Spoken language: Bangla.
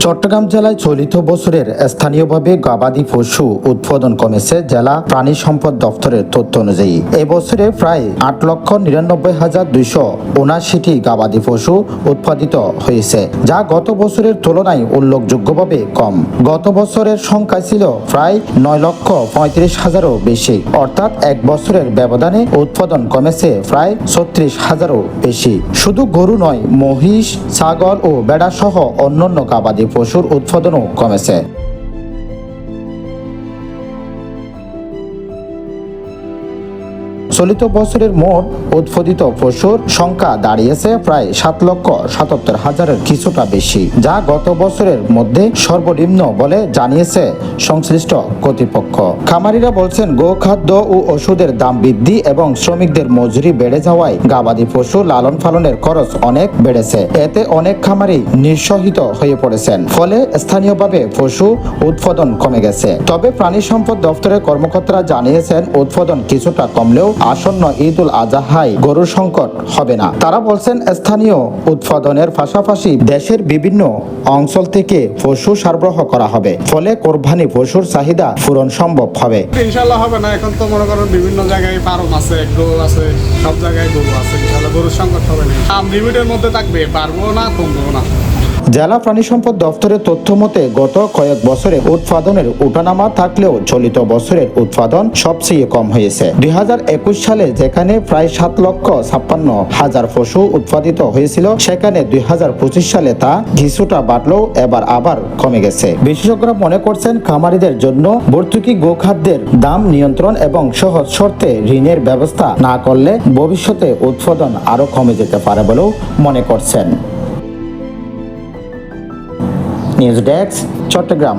চট্টগ্রাম জেলায় চলিত বছরের স্থানীয়ভাবে গবাদি পশু উৎপাদন কমেছে জেলা প্রাণী সম্পদ দপ্তরের তথ্য অনুযায়ী। এবছরে প্রায় 8,99,279টি গবাদি পশু উৎপাদিত হয়েছে, যা গত বছরের তুলনায় উল্লেখযোগ্যভাবে কম। গত বছরের সংখ্যা ছিল প্রায় 9,35,000-ও বেশি, অর্থাৎ এক বছরের ব্যবধানে উৎপাদন কমেছে প্রায় 36,000-ও বেশি। শুধু গরু নয়, মহিষ, ছাগল ও ভেড়া সহ অন্যান্য গবাদি পশুর উৎপাদনও কমেছে। চলিত বছরের মোট উৎপাদিত পশুর সংখ্যা দাঁড়িয়েছে প্রায় 7,77,000-এর কিছুটা বেশি, যা গত বছরের মধ্যে সর্বনিম্ন বলে জানিয়েছে সংশ্লিষ্ট কর্তৃপক্ষ। খামারিরা বলছেন, গোখাদ্য ও ওষুধের দাম বৃদ্ধি এবং শ্রমিকদের মজুরি বেড়ে যাওয়ায় গবাদি পশু লালন পালনের খরচ অনেক বেড়েছে। এতে অনেক খামারি নিঃসহিত হয়ে পড়েছেন, ফলে স্থানীয়ভাবে পশু উৎপাদন কমে গেছে। তবে প্রাণী সম্পদ দপ্তরের কর্মকর্তারা জানিয়েছেন, উৎপাদন কিছুটা কমলেও আসন্ন ঈদ উল আজহায় গরুর সংকট হবে না। তারা বলছেন, স্থানীয় উৎপাদনের পাশাপাশি দেশের বিভিন্ন অঞ্চল থেকে পশু সরবরাহ করা হবে, ফলে কোরবানি পশুর চাহিদা পূরণ সম্ভব হবে। ইনশাআল্লাহ হবে না। এখন তো মনে করেন বিভিন্ন জায়গায় ফার্ম আছে, গরু আছে, সব জায়গায় গরু আছে। ইনশাআল্লাহ গরুর সংকট হবে না। দাম লিমিটের মধ্যে থাকবে, বাড়বো না কমবো না। জেলা প্রাণী সম্পদ দপ্তরের তথ্য মতে গত কয়েক বছরে উৎপাদনের ওঠানামা থাকলেও চলিত বছরের উৎপাদন সবচেয়ে কম হয়েছে। 2021 সালে যেখানে প্রায় 7,56,000 পশু উৎপাদিত হয়েছিল, সেখানে 2025 সালে তা কিছুটা বাড়লেও এবার আবার কমে গেছে। বিশেষজ্ঞরা মনে করছেন, খামারিদের জন্য ভর্তুকি গোখাদ্যের দাম নিয়ন্ত্রণ এবং সহজ শর্তে ঋণের ব্যবস্থা না করলে ভবিষ্যতে উৎপাদন আরও কমে যেতে পারে বলেও মনে করছেন। News desk, Chittagong.